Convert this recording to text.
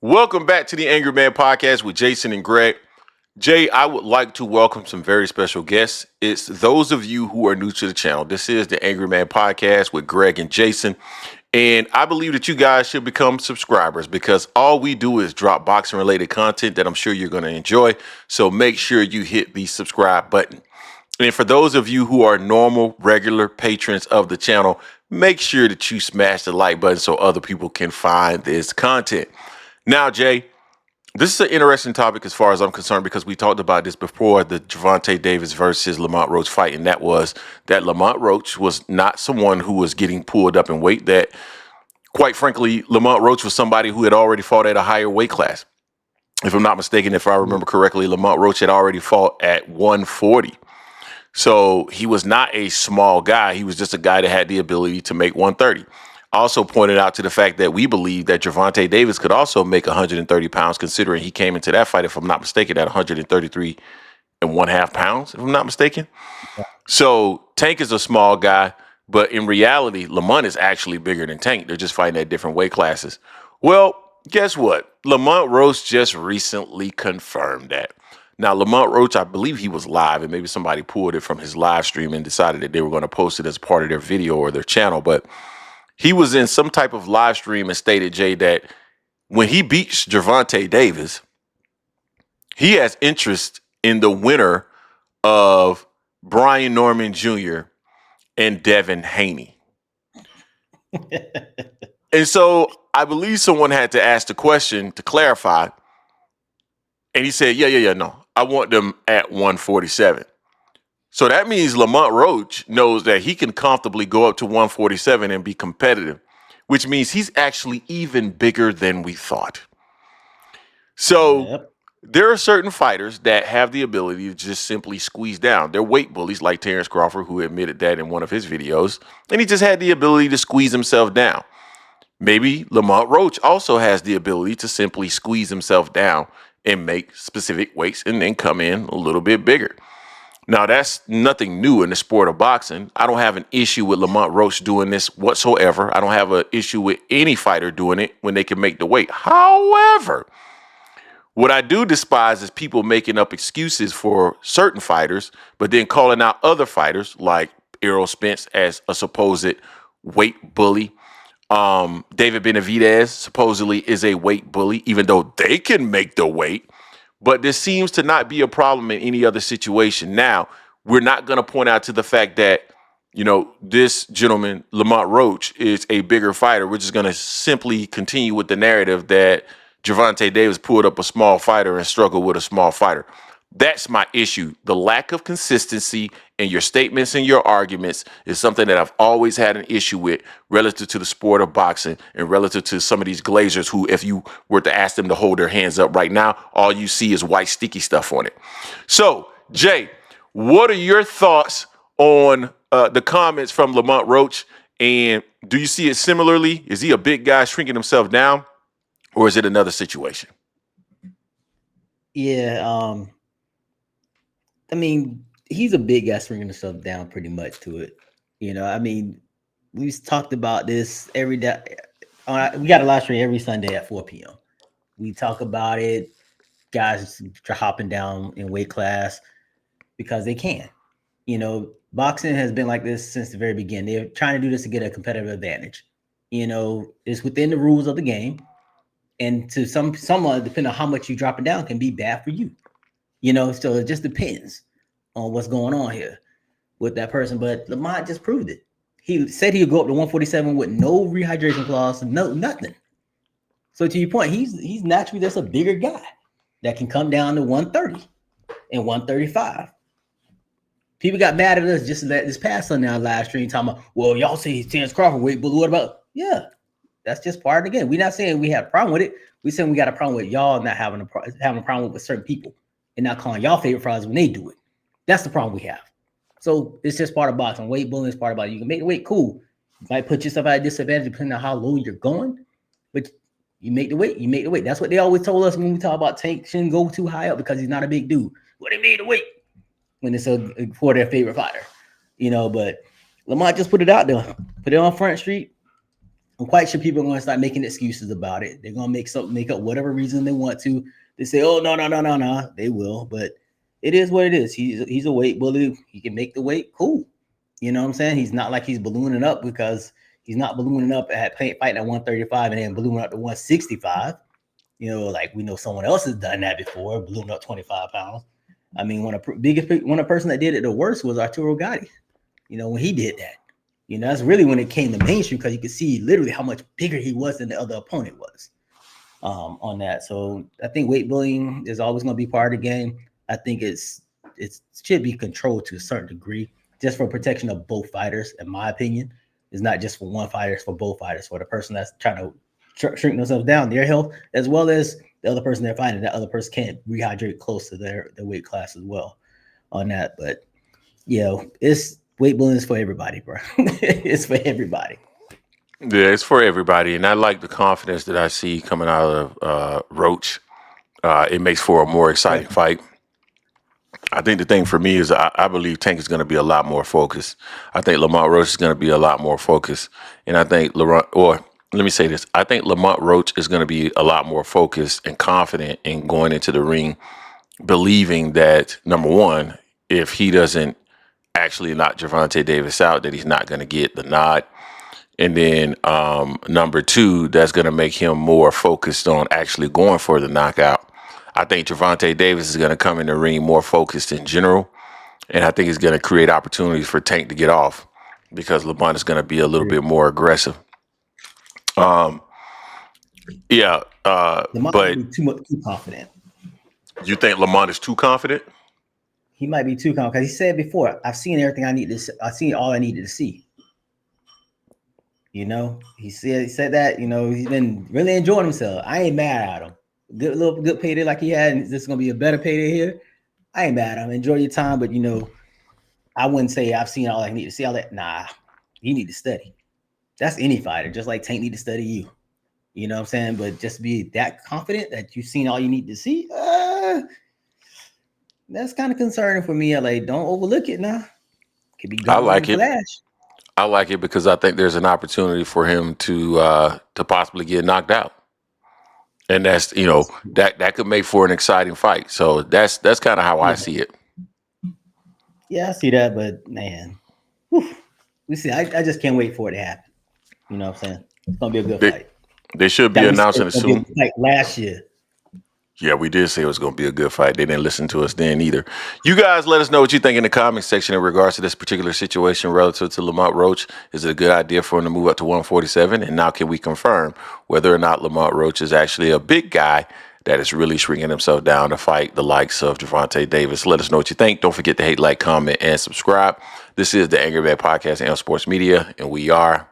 Welcome back to the Angry Man Podcast with Jason and Greg. Jay, I would like to welcome some very special guests. It's those of you who are new to the channel. This is the Angry Man Podcast with Greg and Jason. And I believe that you guys should become subscribers because all we do is drop boxing related content that I'm sure you're going to enjoy. So make sure you hit the subscribe button. And for those of you who are normal, regular patrons of the channel, make sure that you smash the like button so other people can find this content. Now, Jay, this is an interesting topic as far as I'm concerned because we talked about this before the Gervonta Davis versus Lamont Roach fight, and that was that Lamont Roach was not someone who was getting pulled up in weight. That, quite frankly, Lamont Roach was somebody who had already fought at a higher weight class. If I'm not mistaken, if I remember correctly, Lamont Roach had already fought at 140. So he was not a small guy. He was just a guy that had the ability to make 130. Also pointed out to the fact that we believe that Gervonta Davis could also make 130 pounds, considering he came into that fight, if I'm not mistaken, at 133 and 1/2 pounds, if I'm not mistaken. So Tank is a small guy, but in reality, Lamont is actually bigger than Tank. They're just fighting at different weight classes. Well, guess what? Lamont Roach just recently confirmed that. Now, Lamont Roach, I believe he was live, and maybe somebody pulled it from his live stream and decided that they were going to post it as part of their video or their channel, but he was in some type of live stream and stated, Jay, that when he beats Gervonta Davis, he has interest in the winner of Brian Norman Jr. and Devin Haney. And so I believe someone had to ask the question to clarify. And he said, no, I want them at 147. So that means Lamont Roach knows that he can comfortably go up to 147 and be competitive, which means he's actually even bigger than we thought. So there are certain fighters that have the ability to just simply squeeze down. They're weight bullies, like Terrence Crawford, who admitted that in one of his videos, and he just had the ability to squeeze himself down. Maybe Lamont Roach also has the ability to simply squeeze himself down and make specific weights and then come in a little bit bigger. Now, that's nothing new in the sport of boxing. I don't have an issue with Lamont Roach doing this whatsoever. I don't have an issue with any fighter doing it when they can make the weight. However, what I do despise is people making up excuses for certain fighters, but then calling out other fighters like Errol Spence as a supposed weight bully. David Benavidez supposedly is a weight bully, even though they can make the weight. But this seems to not be a problem in any other situation. Now, we're not going to point out to the fact that, this gentleman, Lamont Roach, is a bigger fighter. We're just going to simply continue with the narrative that Gervonta Davis pulled up a small fighter and struggled with a small fighter. That's my issue. The lack of consistency in your statements and your arguments is something that I've always had an issue with relative to the sport of boxing and relative to some of these glazers who, if you were to ask them to hold their hands up right now, all you see is white sticky stuff on it. So, Jay, what are your thoughts on the comments from Lamont Roach? And do you see it similarly? Is he a big guy shrinking himself down, or is it another situation? Yeah, I mean, he's a big guy bringing himself down pretty much to it. We've talked about this every day. We got a live stream every Sunday at 4 p.m. We talk about it. Guys hopping down in weight class because they can. Boxing has been like this since the very beginning. They're trying to do this to get a competitive advantage. It's within the rules of the game. And to someone, depending on how much you drop it down, can be bad for you. So it just depends on what's going on here with that person. But Lamont just proved it. He said he would go up to 147 with no rehydration clause, nothing. So to your point, he's naturally just a bigger guy that can come down to 130 and 135. People got mad at us just this past Sunday on live stream talking about, well, y'all say he's Terrence Crawford weight, but what about? Yeah, that's just part of the game. We're not saying we have a problem with it. We're saying we got a problem with y'all not having a problem with certain people and not calling y'all favorite fighters when they do it. That's the problem we have. So it's just part of boxing. Weight bullying is part of it. You can make the weight cool. You might put yourself at a disadvantage depending on how low you're going, but you make the weight. You make the weight. That's what they always told us when we talk about Tank shouldn't go too high up because he's not a big dude. Well, they made the weight when it's for their favorite fighter, But Lamont just put it out there, put it on Front Street. I'm quite sure people are going to start making excuses about it. They're going to make up whatever reason they want to. They say, "Oh no, no, no, no, no." They will, but it is what it is. He's a weight bully. He can make the weight. Cool. You know what I'm saying? He's not like he's ballooning up, because he's not ballooning up at fighting at 135 and then ballooning up to 165. You know, like we know someone else has done that before, ballooned up 25 pounds. I mean, one person that did it the worst was Arturo Gatti. You know, when he did that. You know, that's really when it came to mainstream, because you could see literally how much bigger he was than the other opponent was on that. So I think weight bullying is always going to be part of the game. I think it should be controlled to a certain degree, just for protection of both fighters, in my opinion. It's not just for one fighter, it's for both fighters, for the person that's trying to shrink themselves down, their health, as well as the other person they're fighting. That other person can't rehydrate close to their weight class as well on that. But, weight bullying is for everybody, bro. It's for everybody. Yeah, it's for everybody, and I like the confidence that I see coming out of Roach. It makes for a more exciting fight. I think the thing for me is I believe Tank is going to be a lot more focused. I think Lamont Roach is going to be a lot more focused, and I think let me say this: I think Lamont Roach is going to be a lot more focused and confident in going into the ring, believing that, number one, if he doesn't actually knock Gervonta Davis out, that he's not going to get the nod. And then number two, that's going to make him more focused on actually going for the knockout. I think Gervonta Davis is going to come in the ring more focused in general. And I think it's going to create opportunities for Tank to get off, because Lamont is going to be a little bit more aggressive. Yeah. Lamont But might be too confident. you think Lamont is too confident? He might be too confident, because he said before, I've seen everything I need to. I've seen all I needed to see. You know, he said that. You know, he's been really enjoying himself. I ain't mad at him. Good payday like he had, and this is gonna be a better payday here. I ain't mad at him. Enjoy your time, but I wouldn't say I've seen all I need to see. All that, nah. You need to study. That's any fighter, just like Tank need to study you. You know what I'm saying? But just be that confident that you've seen all you need to see. That's kind of concerning for me. LA, don't overlook it now. Could be I gone in a like it. flash. I like it because I think there's an opportunity for him to possibly get knocked out. And that's that could make for an exciting fight. So that's kind of how I Yeah, see it. yeah, I see that, but man, we see. I just can't wait for it to happen. You know what I'm saying? It's gonna be a good They, fight. they should be That we said announcing it's it gonna be a soon. good fight last year. Yeah, we did say it was going to be a good fight. They didn't listen to us then either. You guys let us know what you think in the comment section in regards to this particular situation relative to Lamont Roach. Is it a good idea for him to move up to 147? And now can we confirm whether or not Lamont Roach is actually a big guy that is really shrinking himself down to fight the likes of Gervonta Davis? Let us know what you think. Don't forget to hate, like, comment, and subscribe. This is the Angry Man Podcast and Sports Media, and we are